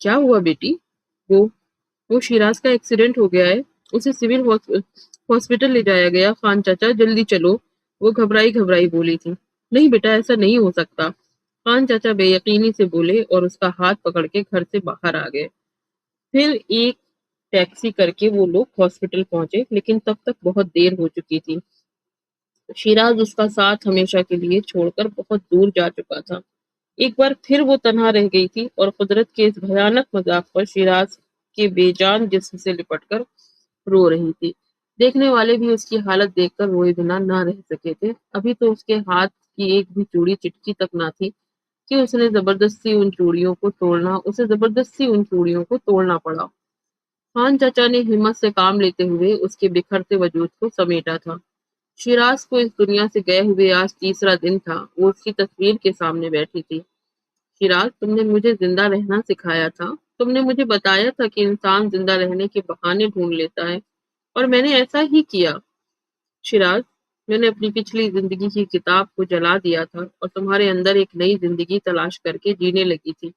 کیا ہوا بیٹی؟ وہ وہ شیراز کا ایکسیڈنٹ ہو گیا ہے، اسے سول ہاسپٹل لے جایا گیا، خان چاچا جلدی چلو، وہ گھبرائی گھبرائی بولی تھی۔ نہیں بیٹا، ایسا نہیں ہو سکتا، خان چاچا بے یقینی سے بولے اور اس کا ہاتھ پکڑ کے گھر سے باہر آ گئے۔ پھر ایک ٹیکسی کر کے وہ لوگ ہاسپٹل پہنچے، لیکن تب تک بہت دیر ہو چکی تھی۔ شیراز اس کا ساتھ ہمیشہ کے لیے چھوڑ کر بہت دور جا چکا تھا۔ ایک بار پھر وہ تنہا رہ گئی تھی اور قدرت کے اس بھیانک مذاق پر شیراز کے بے جان جسم سے لپٹ کر رو رہی تھی۔ دیکھنے والے بھی اس کی حالت دیکھ کر روئے بنا نہ رہ سکے تھے۔ ابھی تو اس کے ہاتھ کی ایک بھی چوڑی چٹکی تک نہ تھی کہ اسے زبردستی ان چوڑیوں کو توڑنا پڑا۔ خان چچا نے ہمت سے کام لیتے ہوئے اس کے بکھرتے وجود کو سمیٹا تھا۔ شیراز کو اس دنیا سے گئے ہوئے آج تیسرا دن تھا۔ وہ اس کی تصویر کے سامنے بیٹھی تھی۔ شیراز، تم نے مجھے زندہ رہنا سکھایا تھا، تم نے مجھے بتایا تھا کہ انسان زندہ رہنے کے بہانے ڈھونڈ لیتا ہے، اور میں نے ایسا ہی کیا۔ شیراز، میں نے اپنی پچھلی زندگی کی کتاب کو جلا دیا تھا اور تمہارے اندر ایک نئی زندگی تلاش کر کے جینے لگی تھی۔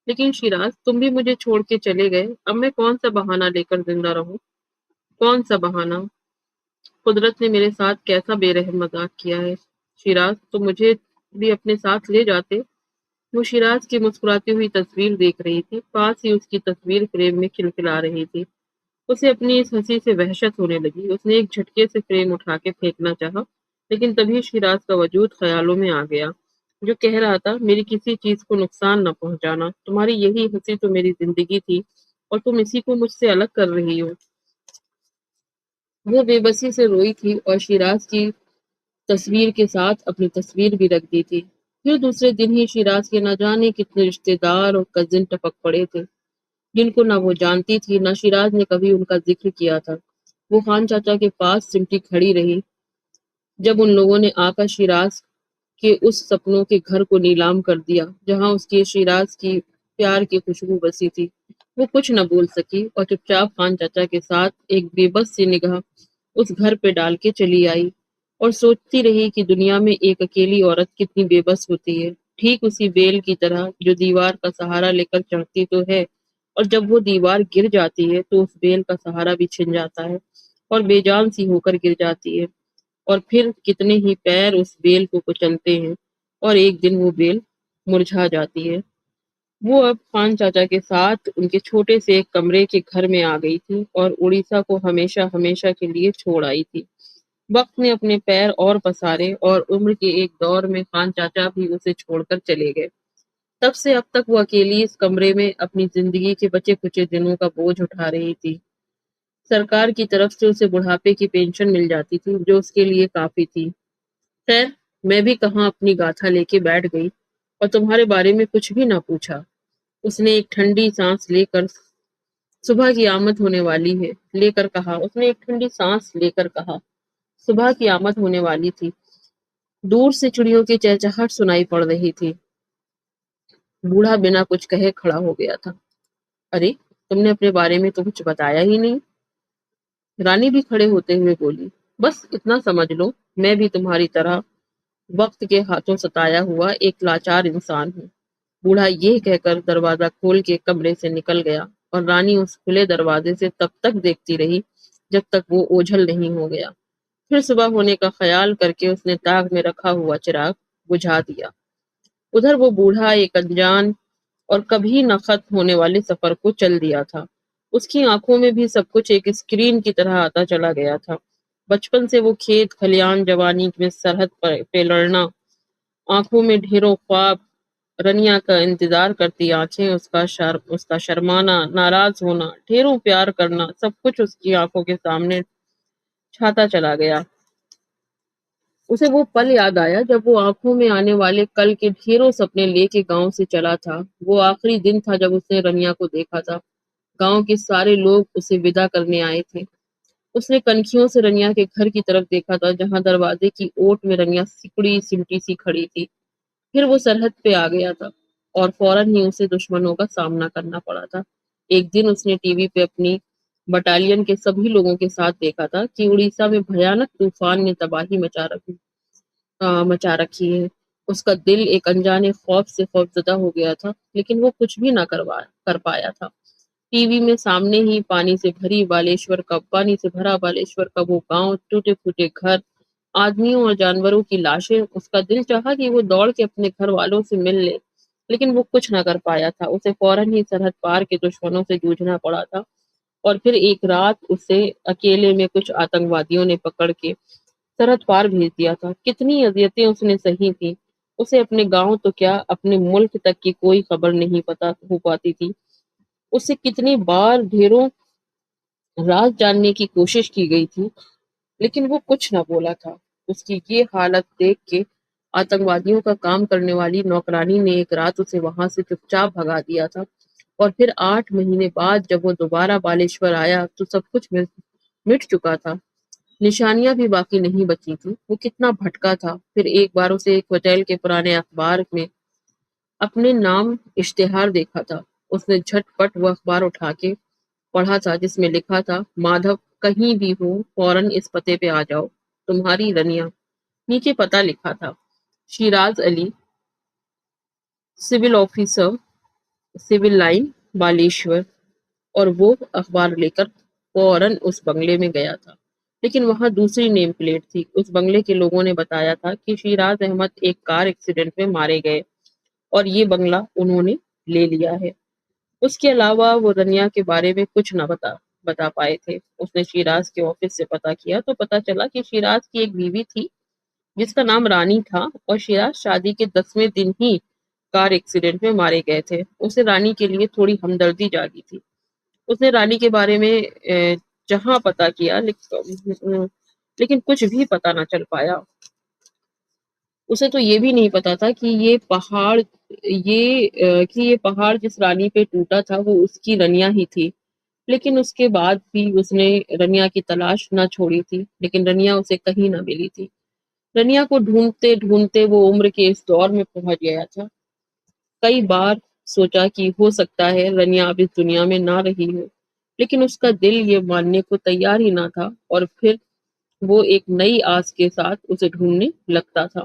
لیکن شیراز، تم بھی مجھے چھوڑ کے چلے گئے، اب میں کون سا بہانہ لے کر زندہ رہوں؟ کون سا بہانہ؟ قدرت نے میرے ساتھ کیسا بے رحم مذاق کیا ہے۔ شیراز، تم مجھے بھی اپنے ساتھ لے جاتے۔ وہ شیراز کی مسکراتی ہوئی تصویر دیکھ رہی تھی، پاس ہی اس کی تصویر فریم میں کھلکھلا رہی تھی۔ اسے اپنی اس ہنسی سے وحشت ہونے لگی۔ اس نے ایک جھٹکے سے فریم اٹھا کے پھینکنا چاہا، لیکن تبھی شیراز کا وجود خیالوں میں آ گیا، جو کہہ رہا تھا میری کسی چیز کو نقصان نہ پہنچانا، تمہاری یہی ہنسی تو میری زندگی تھی اور تم اسی کو مجھ سے الگ کر رہی ہو۔ وہ بے بسی سے روئی تھی اور شیراز کی تصویر کے ساتھ اپنی تصویر بھی رکھ دی تھی۔ پھر دوسرے دن ہی شیراز کے نہ جانے کتنے رشتے دار اور کزن ٹپک پڑے تھے، جن کو نہ وہ جانتی تھی، نہ شیراز نے کبھی ان کا ذکر کیا تھا۔ وہ خان چاچا کے پاس سمٹی کھڑی رہی جب ان لوگوں نے آ کر شیراز کے اس سپنوں کے گھر کو نیلام کر دیا جہاں اس کی شیراز کی پیار کی خوشبو بسی تھی۔ وہ کچھ نہ بول سکی اور چپ چاپ خان چاچا کے ساتھ ایک بے بس سی نگاہ اس گھر پہ ڈال کے چلی آئی اور سوچتی رہی کہ دنیا میں ایک اکیلی عورت کتنی بے بس ہوتی ہے، ٹھیک اسی بیل کی طرح جو دیوار کا سہارا لے کر چڑھتی تو ہے، اور جب وہ دیوار گر جاتی ہے تو اس بیل کا سہارا بھی چھن جاتا ہے اور بے جان سی ہو کر گر جاتی ہے، اور پھر کتنے ہی پیر اس بیل کو کچلتے ہیں اور ایک دن وہ بیل مرجھا جاتی ہے۔ وہ اب خان چاچا کے ساتھ ان کے چھوٹے سے ایک کمرے کے گھر میں آ گئی تھی اور اڑیسہ کو ہمیشہ ہمیشہ کے لیے چھوڑ آئی تھی۔ وقت نے اپنے پیر اور پسارے اور عمر کے ایک دور میں خان چاچا بھی اسے چھوڑ کر چلے گئے۔ تب سے اب تک وہ اکیلی اس کمرے میں اپنی زندگی کے بچے کچے دنوں کا بوجھ اٹھا رہی تھی۔ سرکار کی طرف سے اسے بڑھاپے کی پینشن مل جاتی تھی جو اس کے لیے کافی تھی۔ خیر، میں بھی کہاں اپنی گاتھا لے کے بیٹھ گئی اور تمہارے بارے میں کچھ بھی نہ پوچھا۔ اس نے ایک ٹھنڈی سانس لے کر صبح کی آمد ہونے والی ہے لے کر کہا اس نے ایک ٹھنڈی سانس لے کر کہا صبح کی آمد ہونے والی تھی۔ دور سے چڑیوں کی چہچہٹ سنائی پڑ رہی تھی۔ بوڑھا بنا کچھ کہے کھڑا ہو گیا تھا۔ ارے، تم نے اپنے بارے میں تو کچھ بتایا ہی نہیں۔ رانی بھی کھڑے ہوتے ہوئے بولی، بس اتنا سمجھ لو، میں بھی تمہاری طرح وقت کے ہاتھوں ستایا ہوا ایک لاچار انسان ہوں۔ بوڑھا یہ کہہ کر دروازہ کھول کے کمرے سے نکل گیا اور رانی اس کھلے دروازے سے تب تک دیکھتی رہی جب تک وہ اوجھل نہیں ہو گیا۔ پھر صبح ہونے کا خیال کر کے اس نے طاق میں رکھا ہوا چراغ بجھا دیا۔ ادھر وہ بوڑھا ایک انجان اور کبھی نہ ختم ہونے والے سفر کو چل دیا تھا۔ اس کی آنکھوں میں بھی سب کچھ ایک اسکرین کی طرح آتا چلا گیا تھا۔ بچپن سے وہ کھیت کھلیان، جوانی میں سرحد پہ لڑنا، آنکھوں میں ڈھیروں خواب، رنیا کا انتظار کرتی آنکھیں، اس کا شرمانا، ناراض ہونا، ڈھیروں پیار کرنا، سب کچھ اس کی آنکھوں کے سامنے چھاتا چلا گیا۔ اسے وہ پل یاد آیا جب وہ آنکھوں میں آنے والے کل کے ڈھیروں سپنے لے کے گاؤں سے چلا تھا۔ وہ آخری دن تھا جب اس نے رنیا کو دیکھا تھا۔ گاؤں کے سارے لوگ اسے ودا کرنے آئے تھے۔ اس نے کنکھیوں سے رنیا کے گھر کی طرف دیکھا تھا جہاں دروازے کی اوٹ میں رنیا سکڑی سمٹی سی کھڑی تھی۔ پھر وہ سرحد پہ آ گیا تھا اور فوراً ہی اسے دشمنوں کا سامنا کرنا پڑا تھا۔ ایک دن اس نے ٹی وی پہ اپنی بٹالین کے سبھی لوگوں کے ساتھ دیکھا تھا کہ اڑیسہ میں بھیانک طوفان نے تباہی مچا رکھی ہے۔ اس کا دل ایک انجانے خوف سے خوفزدہ ہو گیا تھا، لیکن وہ کچھ بھی نہ کر پایا تھا۔ ٹی وی میں سامنے ہی پانی سے بھرا بالیشور کا وہ گاؤں، ٹوٹے پھوٹے گھر، آدمیوں اور جانوروں کی لاشیں، اس کا دل چاہا کہ وہ دوڑ کے اپنے گھر والوں سے مل لے، لیکن وہ کچھ نہ کر پایا تھا۔ اسے فوراً ہی سرحد پار کے دشمنوں سے جوجھنا پڑا تھا، اور پھر ایک رات اسے اکیلے میں کچھ آتنکوادیوں نے پکڑ کے سرحد پار بھیج دیا تھا۔ کتنی اذیتیں اس نے سہی تھیں، اسے اپنے گاؤں تو کیا، اپنے ملک تک کی کوئی خبر نہیں پتا ہو پاتی تھی۔ اسے کتنی بار ڈھیروں راز جاننے کی کوشش کی گئی تھی، لیکن وہ کچھ نہ بولا تھا۔ اس کی یہ حالت دیکھ کے آتنکوادیوں کا کام کرنے والی نوکرانی نے ایک رات اسے وہاں سے چپ چاپ بھگا دیا تھا، اور پھر 8 مہینے بعد جب وہ دوبارہ بالیشور آیا تو سب کچھ مٹ چکا تھا، نشانیاں بھی باقی نہیں بچی تھی۔ وہ کتنا بھٹکا تھا۔ پھر ایک بار اسے ایک ہوٹل کے پرانے اخبار میں اپنے نام اشتہار دیکھا تھا۔ اس نے جھٹ پٹ وہ اخبار اٹھا کے پڑھا تھا، جس میں لکھا تھا: مادھو کہیں بھی ہو فوراً اس پتے پہ آ جاؤ، تمہاری رنیا۔ نیچے پتہ لکھا تھا: شیراز علی، civil officer, civil line, Baleshwar. اور وہ اخبار لے کر فوراً اس بنگلے میں گیا تھا، لیکن وہاں دوسری نیم پلیٹ تھی۔ اس بنگلے کے لوگوں نے بتایا تھا کہ شیراز احمد ایک کار ایکسیڈنٹ میں مارے گئے، اور یہ بنگلہ انہوں نے لے لیا ہے۔ اس کے علاوہ وہ رنیا کے بارے میں کچھ نہ بتا پائے تھے۔ اس نے شیراز کے آفس سے پتہ کیا تو پتہ چلا کہ شیراز کی ایک بیوی تھی جس کا نام رانی تھا، اور شیراز شادی کے 10ویں دن ہی کار ایکسیڈنٹ میں مارے گئے تھے۔ اسے رانی کے لیے تھوڑی ہمدردی جاگی تھی۔ اس نے رانی کے بارے میں جہاں پتہ کیا، لیکن کچھ بھی پتہ نہ چل پایا۔ اسے تو یہ بھی نہیں پتا تھا کہ یہ پہاڑ جس رانی پہ ٹوٹا تھا وہ اس کی رنیا ہی تھی۔ لیکن اس کے بعد بھی اس نے رنیا کی تلاش نہ چھوڑی تھی، لیکن رنیا اسے کہیں نہ ملی تھی۔ رنیا کو ڈھونڈتے ڈھونڈتے وہ عمر کے اس دور میں پہنچ گیا تھا۔ کئی بار سوچا کہ ہو سکتا ہے رنیا اب اس دنیا میں نہ رہی ہو، لیکن اس کا دل یہ ماننے کو تیار ہی نہ تھا، اور پھر وہ ایک نئی آس کے ساتھ اسے ڈھونڈنے لگتا تھا۔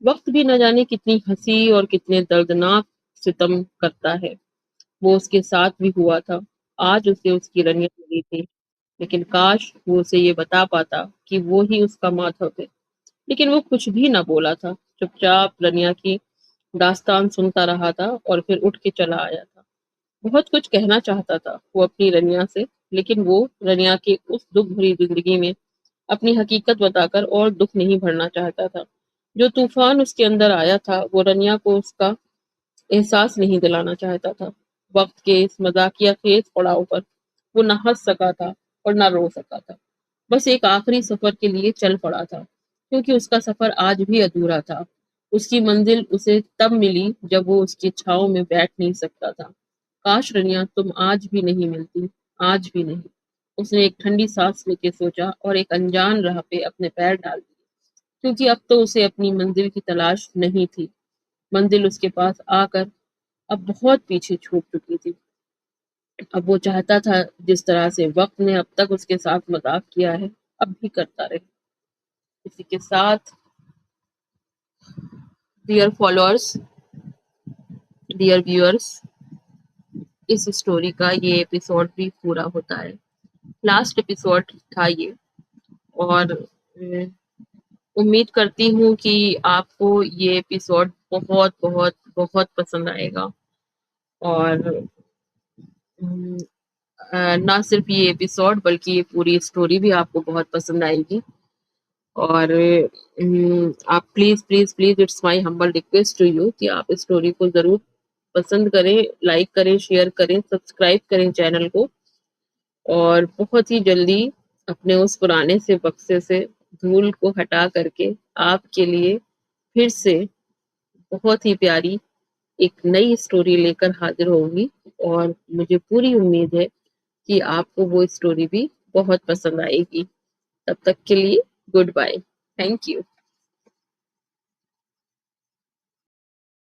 وقت بھی نہ جانے کتنی ہنسی اور کتنے دردناک ستم کرتا ہے۔ وہ اس کے ساتھ بھی ہوا تھا۔ آج اسے اس کی رنیا ملی تھی، لیکن کاش وہ اسے یہ بتا پاتا کہ وہ ہی اس کا مادھو ہے، لیکن وہ کچھ بھی نہ بولا تھا۔ چپ چاپ رنیا کی داستان سنتا رہا تھا، اور پھر اٹھ کے چلا آیا تھا۔ بہت کچھ کہنا چاہتا تھا وہ اپنی رنیا سے، لیکن وہ رنیا کی اس دکھ بھری زندگی میں اپنی حقیقت بتا کر اور دکھ نہیں بھرنا چاہتا تھا۔ جو طوفان اس کے اندر آیا تھا وہ رنیا کو اس کا احساس نہیں دلانا چاہتا تھا۔ وقت کے اس مذاقیہ خیز پڑاؤ پر وہ نہ ہنس سکا تھا اور نہ رو سکا تھا، بس ایک آخری سفر کے لیے چل پڑا تھا، کیونکہ اس کا سفر آج بھی ادھورا تھا۔ اس کی منزل اسے تب ملی جب وہ اس کی چھاؤں میں بیٹھ نہیں سکتا تھا۔ کاش رنیا تم آج بھی نہیں ملتی، آج بھی نہیں۔ اس نے ایک ٹھنڈی سانس لے کے سوچا اور ایک انجان راہ پہ اپنے پیر ڈال دیے، کیونکہ اب تو اسے اپنی منزل کی تلاش نہیں تھی۔ منزل اس کے پاس آ کر اب بہت پیچھے چھوٹ چکی تھی۔ اب وہ چاہتا تھا جس طرح سے وقت نے اب تک اس کے ساتھ مذاق کیا ہے، اب بھی کرتا رہے۔ اسی کے ساتھ ڈیئر فالوورز، ڈیئر ویورز، اس اسٹوری کا یہ ایپیسوڈ بھی پورا ہوتا ہے۔ لاسٹ ایپیسوڈ تھا یہ، اور امید کرتی ہوں کہ آپ کو یہ ایپیسوڈ بہت بہت بہت پسند آئے گا، اور نہ صرف یہ ایپیسوڈ بلکہ یہ پوری اسٹوری بھی آپ کو بہت پسند آئے گی۔ اور آپ please please please it's my humble request to you کہ آپ اسٹوری کو ضرور پسند کریں، لائک کریں، شیئر کریں، سبسکرائب کریں چینل کو، اور بہت ہی جلدی اپنے اس پرانے سے بکسے سے دھول کو ہٹا کر کے آپ کے لیے پھر سے بہت ہی پیاری ایک نئی اسٹوری لے کر حاضر ہوگی، اور مجھے پوری امید ہے کہ آپ کو وہ اسٹوری بھی بہت پسند آئے گی۔ تب تک کے لیے گڈ بائے، تھینک یو۔